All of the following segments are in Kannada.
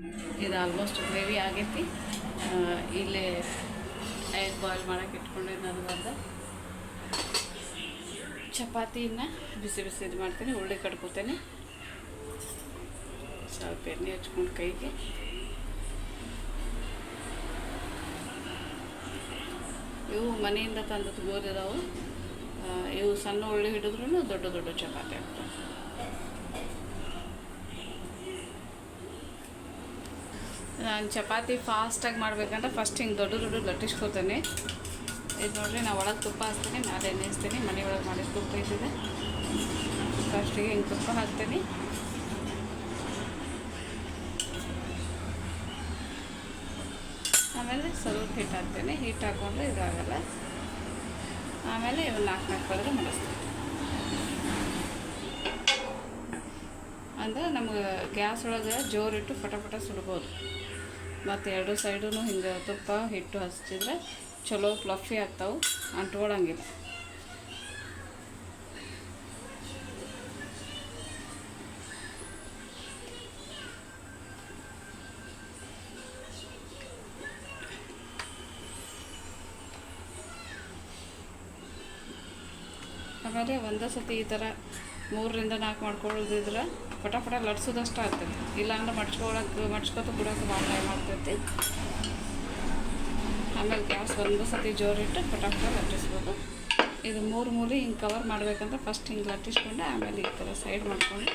ಇದು ಆಲ್ಮೋಸ್ಟ್ ಗ್ರೇವಿ ಆಗೈತಿ. ಇಲ್ಲೇ ಎಗ್ ಬಾಯ್ಲ್ ಮಾಡೋಕೆ ಇಟ್ಕೊಂಡೆ ನಾನು. ಒಂದು ಚಪಾತಿನ ಬಿಸಿ ಬಿಸಿ ಇದು ಮಾಡ್ತೀನಿ, ಉಳ್ಳಿ ಕಟ್ಕೋತೇನೆ. ಸ್ವಲ್ಪ ಎಣ್ಣೆ ಹಚ್ಕೊಂಡು ಕೈಗೆ ಇವು ಮನೆಯಿಂದ ತಂದದ್ದು ಗೋಧಿ ಅದಾವು. ಇವು ಸಣ್ಣ ಉಳ್ಳಿ ಹಿಡಿದ್ರೂ ದೊಡ್ಡ ದೊಡ್ಡ ಚಪಾತಿ ಆಗ್ತವೆ. ನಾನು ಚಪಾತಿ ಫಾಸ್ಟಾಗಿ ಮಾಡ್ಬೇಕಂದ್ರೆ ಫಸ್ಟ್ ಹಿಂಗೆ ದೊಡ್ಡ ದೊಡ್ಡ ಲಟ್ಟಿಸ್ಕೊತೇನೆ. ಇದು ನೋಡಿರಿ, ನಾವು ಒಳಗೆ ತುಪ್ಪ ಹಾಕ್ತೀನಿ, ಮೇಲೆ ಎಣ್ಣೆ ಹಚ್ತೀನಿ. ಮನೆ ಒಳಗೆ ಮಾಡಿದ ತುಪ್ಪ ಇದ್ದಿದೆ. ಫಸ್ಟಿಗೆ ಹಿಂಗೆ ತುಪ್ಪ ಹಾಕ್ತೀನಿ. ಆಮೇಲೆ ಸ್ವಲ್ಪ ಹಿಟ್ಟು ಹಾಕ್ತೇನೆ. ಹಿಟ್ಟು ಹಾಕ್ಕೊಂಡ್ರೆ ಇದಾಗಲ್ಲ. ಆಮೇಲೆ ಇವು 4 ಪದರ ಮಾಡಿಸ್ತೀನಿ. ಅಂದ್ರೆ ನಮ್ಗೆ ಗ್ಯಾಸ್ ಒಳಗೆ ಜೋರಿಟ್ಟು ಫಟಾಫಟ ಸುಡ್ಬೋದು. ಮತ್ತು ಎರಡು ಸೈಡೂ ಹಿಂಗೆ ತುಪ್ಪ ಹಿಟ್ಟು ಹಚ್ಚಿದ್ರೆ ಚಲೋ ಫ್ಲಫಿ ಆಗ್ತಾವೆ, ಅಂಟ್ಕೊಳ್ಳಂಗಿಲ್ಲ. ಆಮೇಲೆ ಒಂದೇ ಸತಿ ಈ ಥರ 3ರಿಂದ 4 ಮಾಡ್ಕೊಳ್ಳೋದಿದ್ರೆ ಫಟಾಫಟ ಲಟ್ಸೋದಷ್ಟು ಆಗ್ತೈತಿ. ಇಲ್ಲಾಂದ್ರೆ ಮಡ್ಚ್ಕೊತ ಬಿಡೋಕೆ ಭಾಳ ಟೈಮ್ ಆಗ್ತೈತಿ. ಆಮೇಲೆ ಗ್ಯಾಸ್ ಒಂದೇ ಸತಿ ಜೋರಿಟ್ಟು ಫಟಾಫಟ ಲಟ್ಟಿಸ್ಬೋದು. ಇದು 3 ಮೂಲೆ ಹಿಂಗೆ ಕವರ್ ಮಾಡಬೇಕಂದ್ರೆ ಫಸ್ಟ್ ಹಿಂಗೆ ಲಟ್ಟಿಸ್ಕೊಂಡು ಆಮೇಲೆ ಈ ಥರ ಸೈಡ್ ಮಾಡಿಕೊಂಡು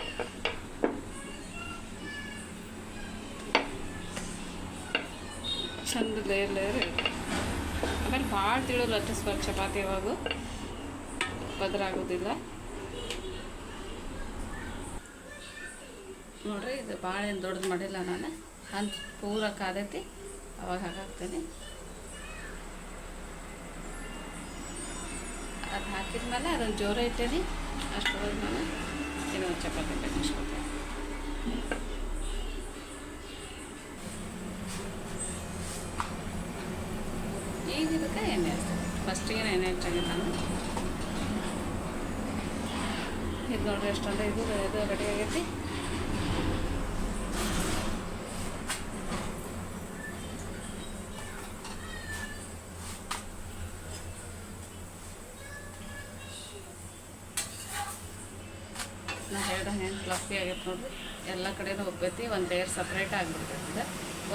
ಚಂದ ಲೇಯರ್ ಇರುತ್ತೆ. ಆಮೇಲೆ ಭಾಳ ತಿಳು ಲಟ್ಟಿಸ್ಬಾರ್ದು. ಚಪಾತಿ ಯಾವಾಗ ಪದರ ಆಗೋದಿಲ್ಲ. ನೋಡಿರಿ, ಇದು ಭಾಳ ಏನು ದೊಡ್ಡದು ಮಾಡಿಲ್ಲ ನಾನು. ಅಂತ ಪೂರ ಕಾದೈತಿ, ಅವಾಗ ಹಾಕಾಕ್ತೇನೆ. ಅದು ಹಾಕಿದ್ಮೇಲೆ ಅದನ್ನು ಜೋರ ಇಟ್ಟೇನಿ. ಅಷ್ಟೊಳಗೆ ನಾನು ಇನ್ನೊಂದು ಚಪಾತಿ ಕಟ್ಟಿಸ್ಕೊತೇನೆ. ಈಗ ಇದಕ್ಕೆ ಎಣ್ಣೆ ಹಚ್ತೇನೆ. ಫಸ್ಟಿಗೆ ಎಣ್ಣೆ ಹಚ್ಚಾಗಿ ನಾನು ಇದು ನೋಡಿರಿ ಎಷ್ಟಂದ್ರೆ ಇದು ರೆಡಿ ಆಗೈತಿ. ನಾ ಹೇಳ್ದ ಏನು ಫ್ಲಫಿ ಆಗೈತೆ ನೋಡಿರಿ. ಎಲ್ಲ ಕಡೆಯೂ ಹೋಗ್ತೈತಿ. ಒಂದು ಲೇಯರ್ ಸಪ್ರೇಟ್ ಆಗಿಬಿಡ್ತೈತಿ.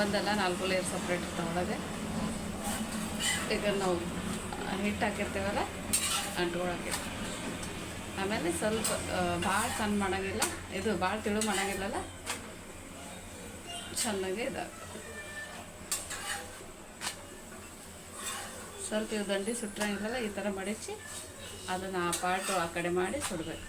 ಒಂದಲ್ಲ 4 ಲೇಯರ್ ಸಪ್ರೇಟ್ ಇರ್ತಾವೆ ಒಳಗೆ. ಈಗ ನಾವು ಹಿಟ್ಟು ಹಾಕಿರ್ತೀವಲ್ಲ, ಅಂಟ್ಕೊಳಕ್ಕೆ. ಆಮೇಲೆ ಸ್ವಲ್ಪ ಭಾಳ ಸಣ್ಣ ಮಾಡೋಂಗಿಲ್ಲ, ಇದು ಭಾಳ ತಿಳು ಮಾಡೋಂಗಿಲ್ಲಲ್ಲ, ಚೆನ್ನಾಗಿ ಇದಾಗ್ತದೆ. ಸ್ವಲ್ಪ ಇವು ದಂಡಿ ಸುಟ್ಟಿರಂಗಿಲ್ಲ, ಈ ಥರ ಮಡಿಚಿ ಅದನ್ನು ಆ ಪಾರ್ಟು ಆ ಕಡೆ ಮಾಡಿ ಸುಡಬೇಕು.